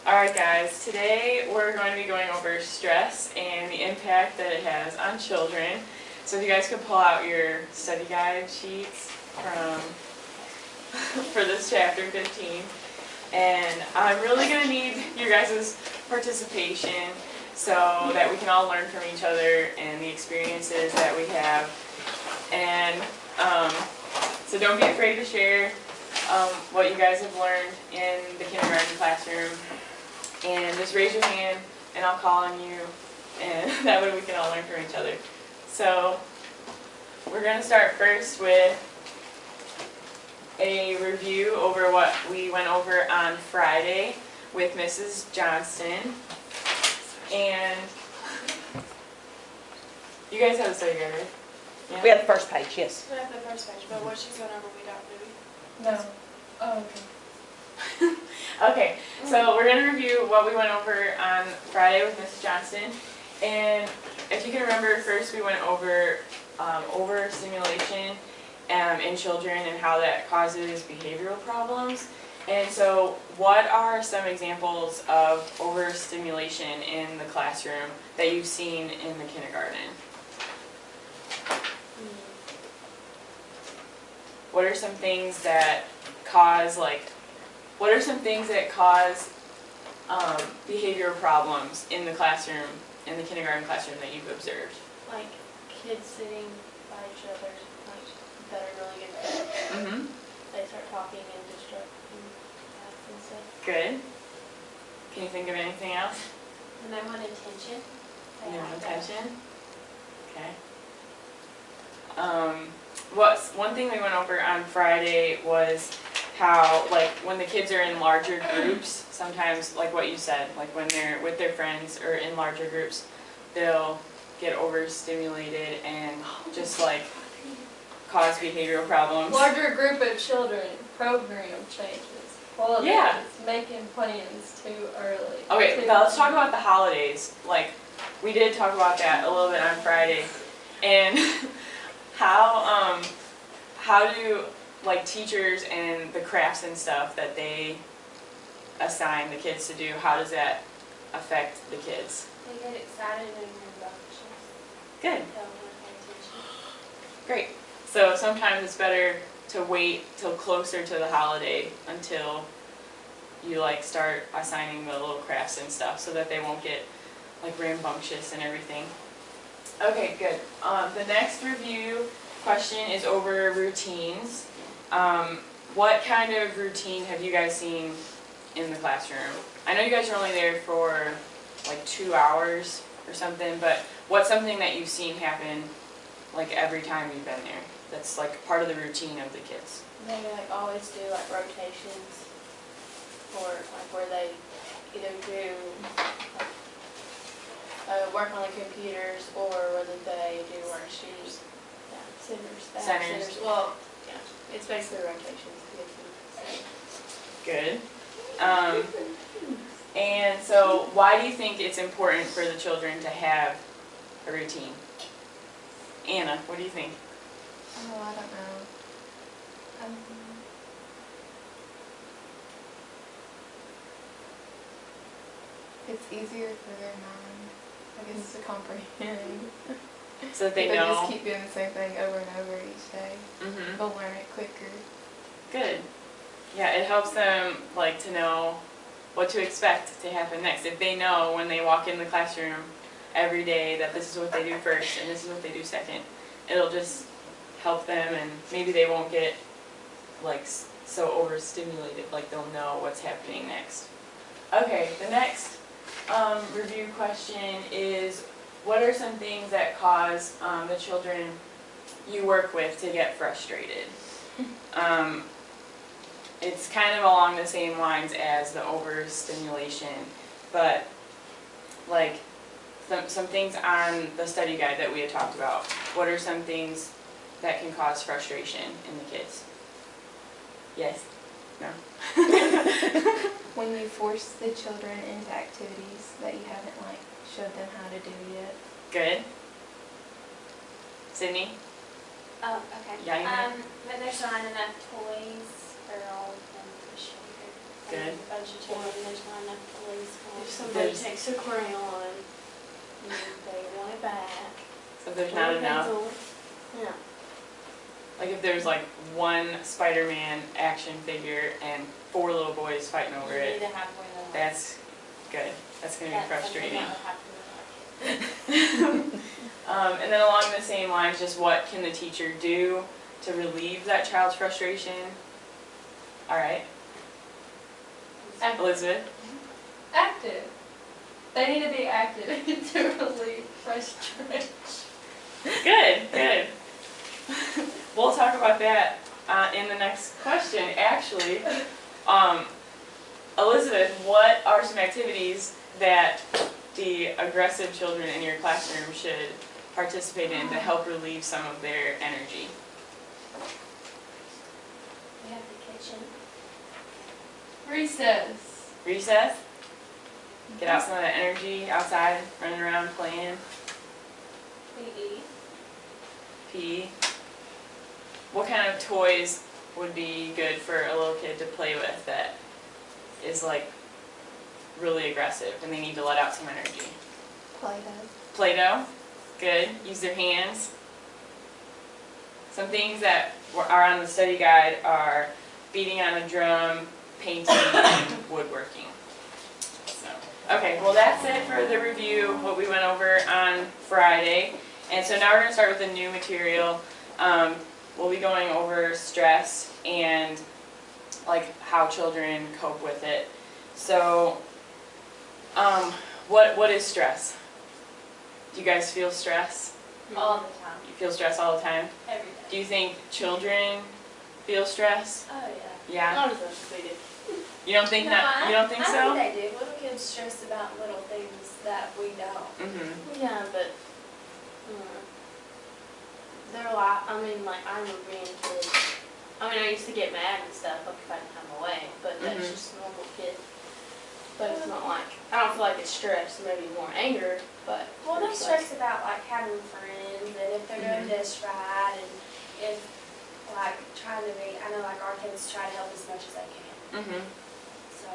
Alright guys, today we're going to be going over stress and the impact that it has on children. So if you guys could pull out your study guide sheets for this chapter 15. And I'm really going to need your guys' participation so that we can all learn from each other and the experiences that we have. And so don't be afraid to share what you guys have learned in the kindergarten classroom. And just raise your hand and I'll call on you, and that way we can all learn from each other. So we're going to start first with a review over what we went over on Friday with Mrs. Johnston. And you guys have a study guide, right? Yeah? We have the first page, yes. We have the first page, but what she's going over we don't, do we? No. Oh, okay. Okay, so we're going to review what we went over on Friday with Mrs. Johnston. And if you can remember, first we went over overstimulation in children and how that causes behavioral problems. And so what are some examples of overstimulation in the classroom that you've seen in the kindergarten? What are some things that cause, behavioral problems in the classroom, in the kindergarten classroom that you've observed? Like kids sitting by each other, like that are really good friends. Mm-hmm. They start talking and disrupting and stuff. Good. Can you think of anything else? And they want attention. No like attention? Okay. One thing we went over on Friday was how, like, when the kids are in larger groups, sometimes, like what you said, like when they're with their friends or in larger groups, they'll get overstimulated and just, like, cause behavioral problems. Larger group of children, program changes. Well, Yeah. making plans too early. Okay, now let's talk about the holidays. Like, we did talk about that a little bit on Friday. And how do, like, teachers and the crafts and stuff that they assign the kids to do, how does that affect the kids? They get excited and rambunctious. Good. They don't want to pay attention. Great. So sometimes it's better to wait till closer to the holiday until you, like, start assigning the little crafts and stuff so that they won't get, like, rambunctious and everything. Okay, good. The next review question is over routines. What kind of routine have you guys seen in the classroom? I know you guys are only there for like 2 hours or something, but what's something that you've seen happen like every time you've been there that's like part of the routine of the kids? They like always do like rotations, or like where they either do work on the computers or whether they do worksheets. Yeah, centers. Well, yeah, it's basically rotations. Good. And so why do you think it's important for the children to have a routine? Anna, what do you think? Oh, I don't know. It's easier for their mind, I guess, to comprehend. So that they If know. They just keep doing the same thing over and over each day. Mm-hmm. They'll learn it quicker. Good. Yeah, it helps them like to know what to expect to happen next. If they know when they walk in the classroom every day that this is what they do first and this is what they do second, it'll just help them, and maybe they won't get like so overstimulated, like they'll know what's happening next. Okay, the next review question is, what are some things that cause the children you work with to get frustrated? It's kind of along the same lines as the overstimulation, but like some things on the study guide that we had talked about. What are some things that can cause frustration in the kids? Yes? No? When you force the children into activities that you haven't like showed them how to do yet. Good. Sydney? Oh, okay. Yeah, you know. When there's not enough toys or all of them for sure. Good. A bunch of children, there's not enough police. If somebody takes a crayon and they want it back. So if there's or not a enough, pencil, yeah. like if there's like one Spider-Man action figure and 4 little boys fighting over You need it, to have one of those. that's good. That's gonna be That's something frustrating. that would happen with our kids. And then along the same lines, just what can the teacher do to relieve that child's frustration? All right, Elizabeth. Active. They need to be active to relieve frustration. Good, good. We'll talk about that in the next question, actually. Elizabeth, what are some activities that the aggressive children in your classroom should participate in to help relieve some of their energy? We have the kitchen. Recess. Recess? Get out some of that energy outside, running around, playing. PE. PE. What kind of toys would be good for a little kid to play with that is like really aggressive and they need to let out some energy? Play-Doh. Play-Doh, good. Use their hands. Some things that are on the study guide are beating on a drum, painting, and woodworking. So, okay, well that's it for the review of what we went over on Friday. And so now we're going to start with the new material. We'll be going over stress and like how children cope with it. So, what is stress? Do you guys feel stress? All the time. You feel stress all the time? Every day. Do you think children feel stress? Oh, yeah. Yeah. Not as much as we do. You don't think that? You don't think so? I think they do. Little kids stress about little things that we don't. Mhm. Yeah, but they're a lot. I mean, like I remember being a kid. I mean, I used to get mad and stuff like if I didn't have my way, but that's Mhm. just a normal kid. But it's not like I don't feel like it's stress. Maybe more anger, but Well, they there's, stress about like having friends and if they're doing Mhm. this right and if like trying to be. I know like our kids try to help as much as they can. Mhm. So,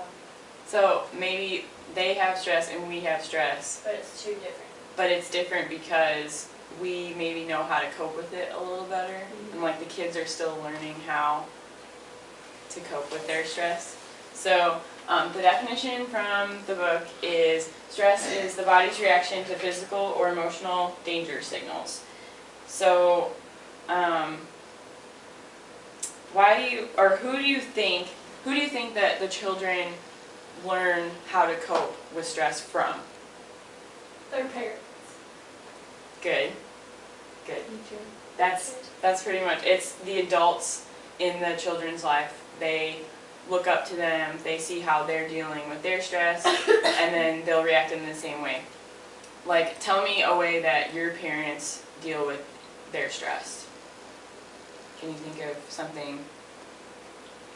So maybe they have stress and we have stress, but it's too different. but it's different because we maybe know how to cope with it a little better, and like the kids are still learning how to cope with their stress. So the definition from the book is stress is the body's reaction to physical or emotional danger signals. So why do you, or who do you think that the children learn how to cope with stress from? Their parents. Good. That's pretty much, it's the adults in the children's life. They look up to them, they see how they're dealing with their stress, and then they'll react in the same way. Like, tell me a way that your parents deal with their stress. Can you think of something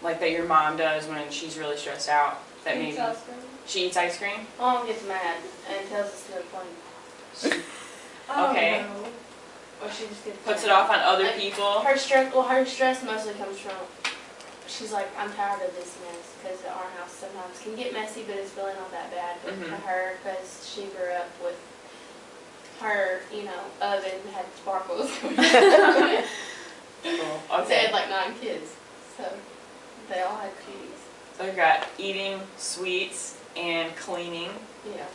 like that your mom does when she's really stressed out? That maybe she eats ice cream? Mom gets mad and tells us to go to play. Okay. Oh, Or she just gets Puts mad. it off on other Like, people? Her stress mostly comes from, she's like, I'm tired of this mess, because our house sometimes can get messy, but it's really not that bad. But Mhm. to her, because she grew up with her, oven had sparkles. Cool. They Okay. had like 9 kids, so they all had cuties. So we've got eating, sweets, and cleaning. Yeah.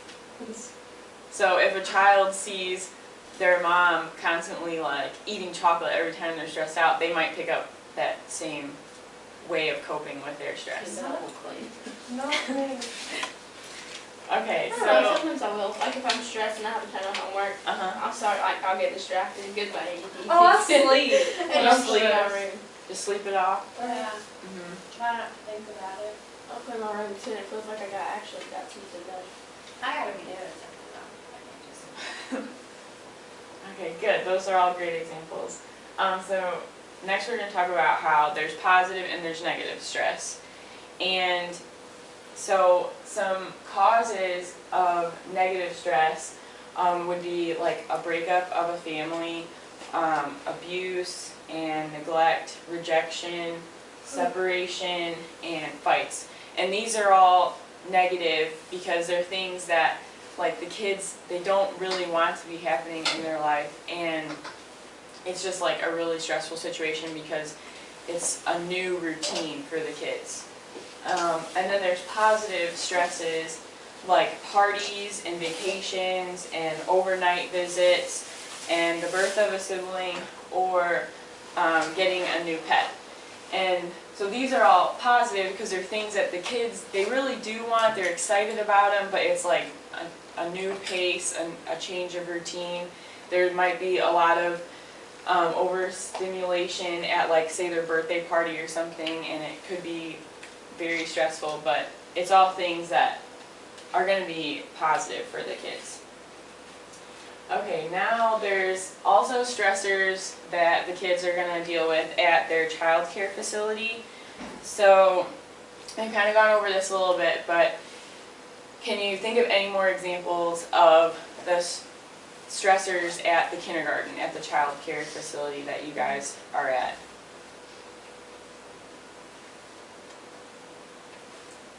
So if a child sees their mom constantly like eating chocolate every time they're stressed out, they might pick up that same way of coping with their stress. That will clean. no, no. Okay, I don't know, so sometimes I will. Like if I'm stressed and I have a ton of homework, I'll get distracted. Good buddy. Oh, I sleep. And I'll sleep in my room. just sleep it off. Yeah. Mm-hmm. Try not to think about it. I'll put in my room too, and it feels like I actually got something done. I gotta be doing something though. I can't just. Okay, good. Those are all great examples. So next we're going to talk about how there's positive and there's negative stress. And so some causes of negative stress would be like a breakup of a family, abuse and neglect, rejection, separation, and fights. And these are all negative because they're things that, like, the kids, they don't really want to be happening in their life, and it's just like a really stressful situation because it's a new routine for the kids. And then there's positive stresses like parties and vacations and overnight visits and the birth of a sibling or getting a new pet. And so these are all positive because they're things that the kids, they really do want, they're excited about them, but it's like a new pace, a change of routine. There might be a lot of overstimulation at, like, say their birthday party or something, and it could be very stressful, but it's all things that are going to be positive for the kids. Okay, now there's also stressors that the kids are going to deal with at their child care facility. So I've kind of gone over this a little bit, but can you think of any more examples of the stressors at the kindergarten, at the child care facility that you guys are at?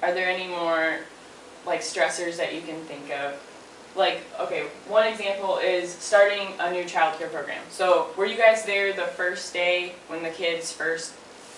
Are there any more, like, stressors that you can think of? Like, okay, one example is starting a new child care program. So were you guys there the first day when the kids first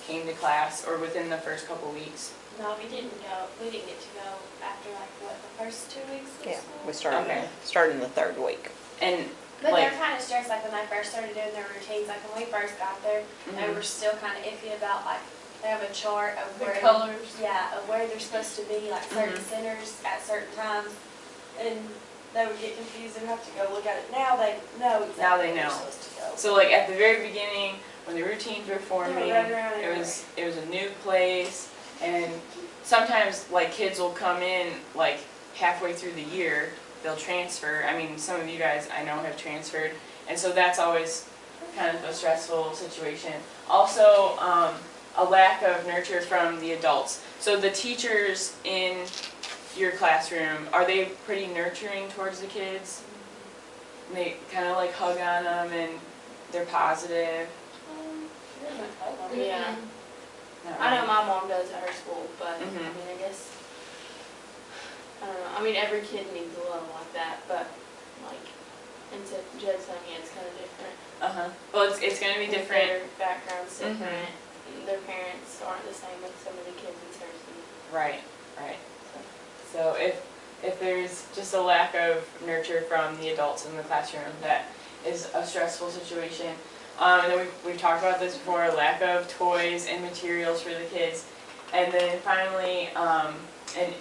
came to class, or within the first couple weeks? No, we didn't go, we didn't get to go after, like, what, the first 2 weeks of Yeah, school? we started, Okay. started in the third week. And But like, they're kind of stressed, like, when they first started doing their routines, like, when we first got there, they mhm, were still kind of iffy about, like, they have a chart of The where. colors. Yeah, of where they're supposed to be, like, certain Mhm. centers at certain times, and they would get confused and have to go look at it. Now they know exactly Now they where they're know. supposed to go. so like at the very beginning, when the routines were They forming, would run around it was a new place, and sometimes, like, kids will come in like halfway through the year, they'll transfer. I mean, some of you guys I know have transferred, and so that's always kind of a stressful situation. Also, a lack of nurture from the adults. So the teachers in your classroom, are they pretty nurturing towards the kids? And they kind of like hug on them and they're positive? Yeah. Not I know really. my mom does at her school, but I Mhm. mean, I guess, I don't know. I mean, every kid needs a love like that, but like, and to Jed's saying, yeah, it's kind of different. Uh-huh. Well, it's going to be different. Their background's Mhm. different. And their parents aren't the same with some of the kids in Searcy. Right, right. So if there's just a lack of nurture from the adults in the classroom, that is a stressful situation. And then we've talked about this before, lack of toys and materials for the kids. And then finally, an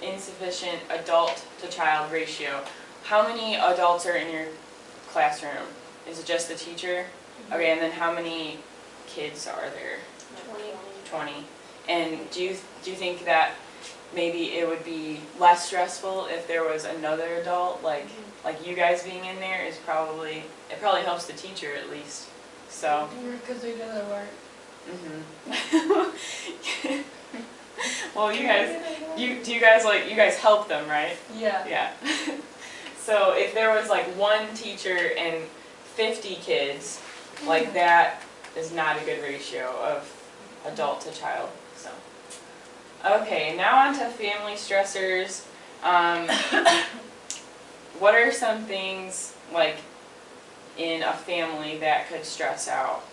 insufficient adult-to-child ratio. How many adults are in your classroom? Is it just the teacher? Okay, and then how many kids are there? 20. And do you think that maybe it would be less stressful if there was another adult, like you guys being in there is probably, it probably helps the teacher at least, so. Because they do their work. Mhm. Well, you guys help them, right? Yeah. Yeah. So if there was like one teacher and 50 kids, like that is not a good ratio of adult to child, so. Okay, now on to family stressors. What are some things, like, in a family that could stress out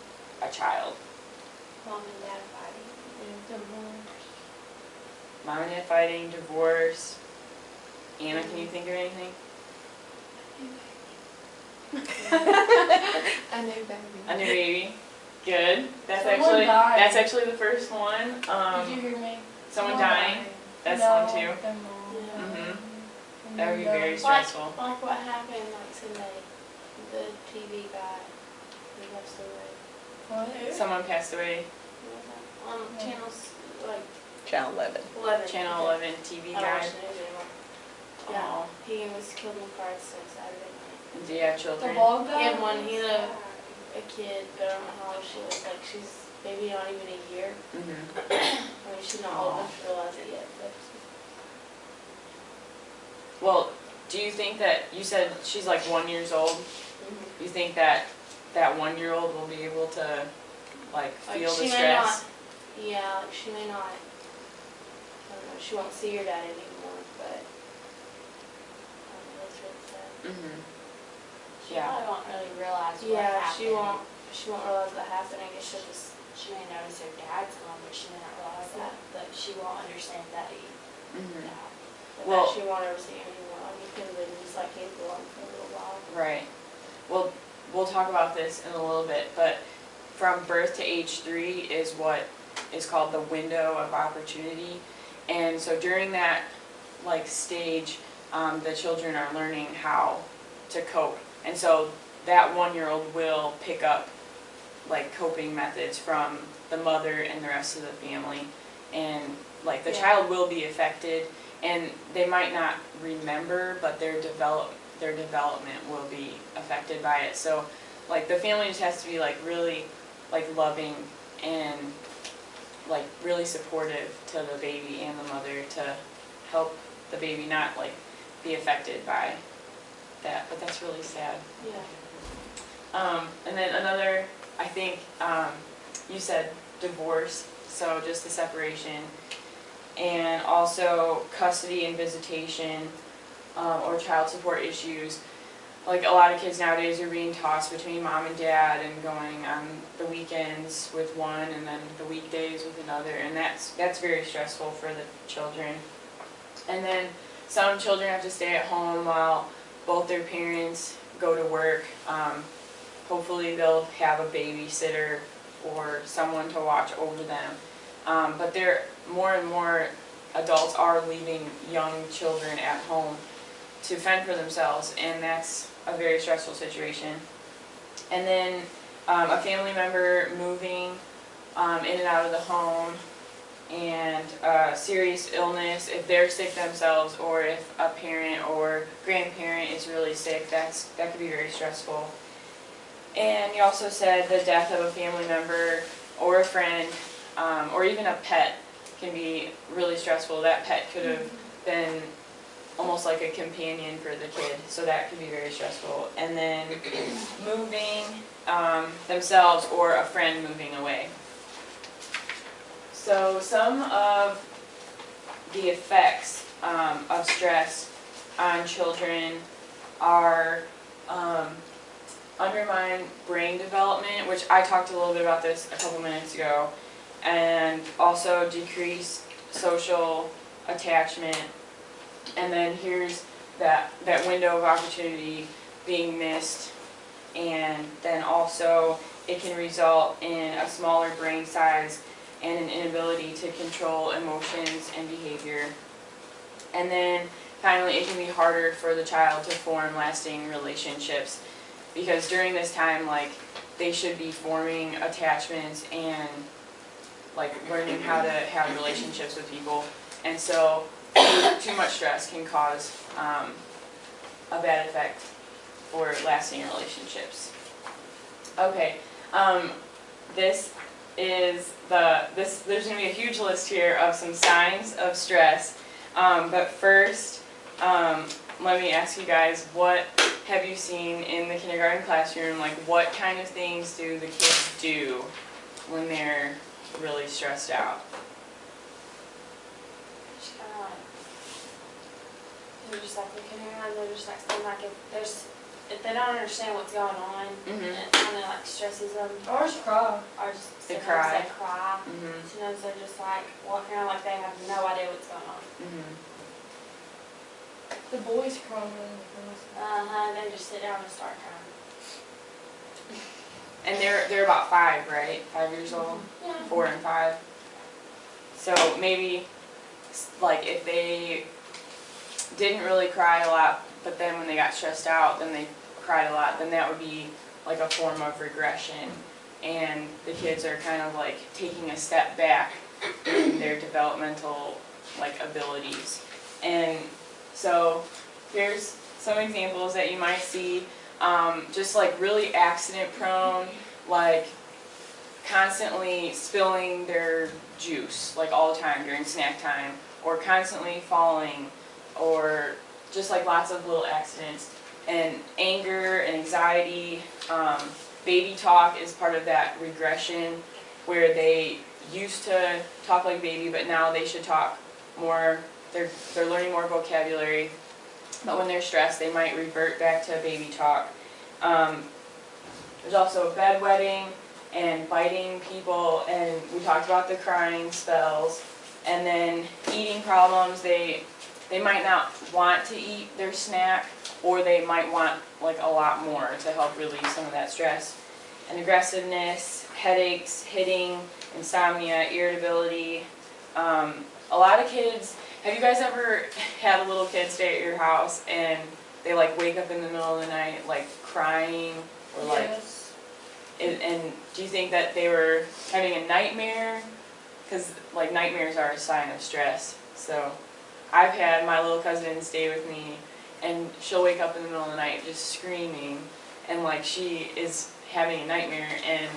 a child? Mom and dad fighting. Mom and dad fighting, divorce. Anna, can you think of anything? I know, baby. A new baby. Good. Someone died. That's actually the first one. Did you hear me? Someone dying. That's No, one too. their mom. Mhm. That would be very Like, stressful. like what happened, like Sunday, the TV guy, he passed away. What? Someone passed away. On channels, like Channel 11. 11. Channel 11 TV I don't guy. watch the news anymore. Yeah, Oh. he was killed in a car accident Saturday night. Do you have children? bald guy? He had one, he had a kid, but I don't know how old she was, like she's maybe not even a year. Mhm. I mean, she's not old enough to realize it yet, but. Well, do you think that, you said she's like 1 year old, you think that that 1 year old will be able to like Like, feel the she may stress? Yeah, like she may not I don't know, she won't see her dad anymore, but, that's really sad. Mhm. She Yeah. probably won't really realize what Yeah, happened. she won't realize what happened, I guess she'll just, She may notice her dad's gone, but she may not realize that, but she won't understand that he Mhm. died. but Well- that she won't ever see him anymore, I mean, he could have been just like his alone for a little while. Right. Well, we'll talk about this in a little bit, but from birth to age 3 is what is called the window of opportunity. And so during that like stage, the children are learning how to cope. And so that 1-year-old will pick up like coping methods from the mother and the rest of the family. And like the Yeah. child will be affected, and they might not remember, but their development will be affected by it. So like the family just has to be like really like loving and like really supportive to the baby and the mother to help the baby not like be affected by that. But that's really sad. Yeah. And then another, I think, you said divorce, so just the separation, and also custody and visitation, or child support issues. Like a lot of kids nowadays are being tossed between mom and dad and going on the weekends with one and then the weekdays with another, and that's very stressful for the children. And then some children have to stay at home while both their parents go to work. Hopefully they'll have a babysitter or someone to watch over them. But more and more adults are leaving young children at home to fend for themselves, and that's a very stressful situation. And then a family member moving in and out of the home, and serious illness, if they're sick themselves or if a parent or grandparent is really sick, that could be very stressful. And you also said the death of a family member or a friend, or even a pet can be really stressful. That pet could have been almost like a companion for the kid, so that could be very stressful. And then moving themselves or a friend moving away. So some of the effects of stress on children are undermine brain development, which I talked a little bit about this a couple minutes ago, and also decrease social attachment. And then here's that window of opportunity being missed, and then also it can result in a smaller brain size and an inability to control emotions and behavior. And then finally, it can be harder for the child to form lasting relationships, because during this time, like, they should be forming attachments and like learning how to have relationships with people. And so too much stress can cause a bad effect for lasting relationships. Okay, there's going to be a huge list here of some signs of stress. But first, let me ask you guys, what have you seen in the kindergarten classroom? Like, what kind of things do the kids do when they're really stressed out? She's kind of like, They're just like looking around, they're just like, seem like if they don't understand what's going on, Mhm. it kind of like stresses them. Or just cry. Or just They sometimes cry. they cry. Mhm. Sometimes they're just like walking around like they have no idea what's going on. Mhm. The boys cry more than the girls. They just sit down and start crying. And they're about 5, right? 5 years old, Yeah. 4 and 5. So maybe like if they didn't really cry a lot, but then when they got stressed out, then they cried a lot, then that would be like a form of regression, and the kids are kind of like taking a step back in their developmental like abilities. And so here's some examples that you might see. Just like really accident prone, like constantly spilling their juice like all the time during snack time, or constantly falling, or just like lots of little accidents. And anger and anxiety, baby talk is part of that regression, where they used to talk like baby, but now they should talk more, they're learning more vocabulary, but when they're stressed, they might revert back to baby talk. There's also bedwetting and biting people, and we talked about the crying spells, and then eating problems. They might not want to eat their snack, or they might want like a lot more to help relieve some of that stress. And aggressiveness, headaches, hitting, insomnia, irritability. A lot of kids, have you guys ever had a little kid stay at your house and they like wake up in the middle of the night like crying or like, Yes. and do you think that they were having a nightmare? Because like nightmares are a sign of stress. So I've had my little cousin stay with me and she'll wake up in the middle of the night just screaming and like she is having a nightmare, and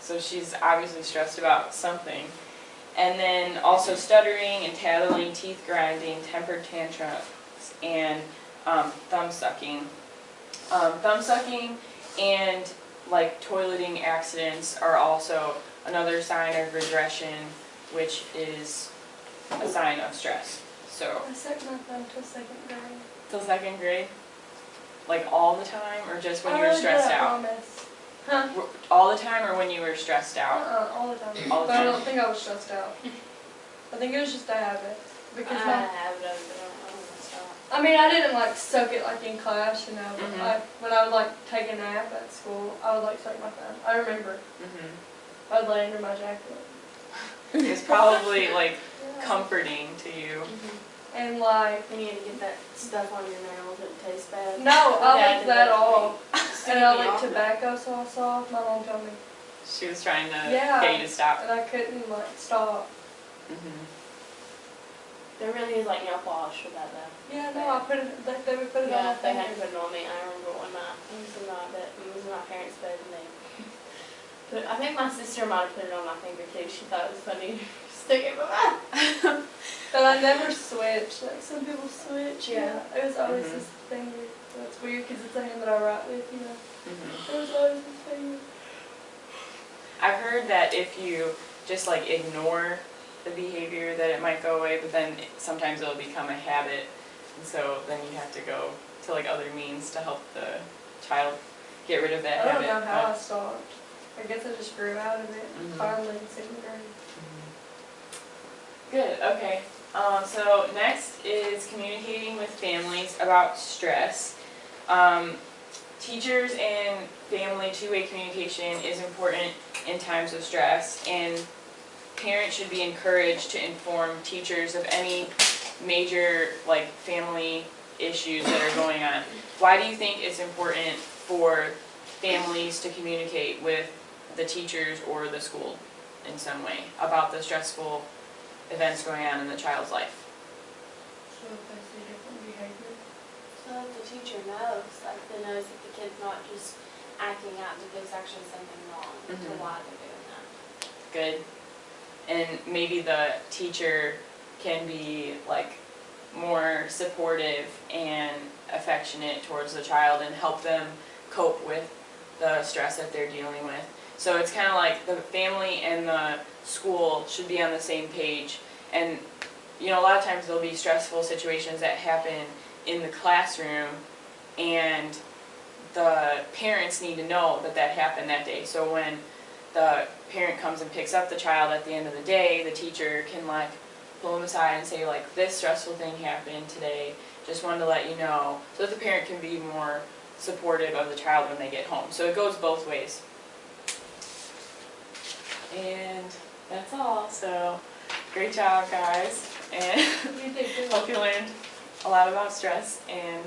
so she's obviously stressed about something. And then also stuttering and tattling, teeth grinding, temper tantrums, and thumb sucking. Thumb sucking and like toileting accidents are also another sign of regression, which is a sign of stress. So I set my thumb till 2nd grade. till 2nd grade, like all the time, or just when I you were really stressed did, I out? promise. Huh? All the time, or when you were stressed out? All the time. All the But I time. don't think I was stressed out. I think it was just a habit. Because I my, have it, but I don't want to stop. I mean, I didn't like suck it like in class, you know. But Mhm. when I would like take a nap at school, I would like suck my thumb. I remember. Mm-hmm. I would lay under my jacket. It's probably like Yeah. comforting to you. And like, You need to get that stuff on your nails that tastes bad. no, I Yeah, licked that off. And I me licked off. tobacco sauce off. My mom told me. She was trying to Yeah. get you to stop. And I couldn't like stop. Mm-hmm. There really is like nail polish for that though. Yeah, no, I put it, they would put it on my Yeah, they had to finger. put it on me. I remember one night. It was in my parents' bed and they put, I think my sister might have put it on my finger too. She thought it was funny to stick it in my mouth. But I never switched. Like some people switch. Yeah. It was always Mhm. his finger. That's weird because it's the hand that I write with, you know. Mm-hmm. It was always his finger. I've heard that if you just like ignore the behavior that it might go away, but then sometimes it'll become a habit, and so then you have to go to like other means to help the child get rid of that I don't habit. know how I but- stopped. I guess I just grew out of it Mhm. finally in 2nd grade. Good, okay. So next is communicating with families about stress. Teachers and family two-way communication is important in times of stress, and parents should be encouraged to inform teachers of any major like family issues that are going on. Why do you think it's important for families to communicate with the teachers or the school in some way about the stressful events going on in the child's life? So if they see different behavior. So that the teacher knows, like they knows that the kid's not just acting out, that there's actually something wrong to Mhm. why they're doing that. Good. And maybe the teacher can be like more supportive and affectionate towards the child and help them cope with the stress that they're dealing with. So it's kind of like the family and the school should be on the same page. And you know, a lot of times there'll be stressful situations that happen in the classroom, and the parents need to know that that happened that day. So when the parent comes and picks up the child at the end of the day, the teacher can like pull them aside and say like, this stressful thing happened today, just wanted to let you know, so that the parent can be more supportive of the child when they get home. So it goes both ways. And that's all. So great job, guys, and You did good. hope you learned a lot about stress and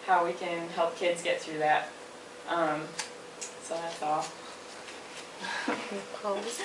how we can help kids get through that. So that's all. Pause.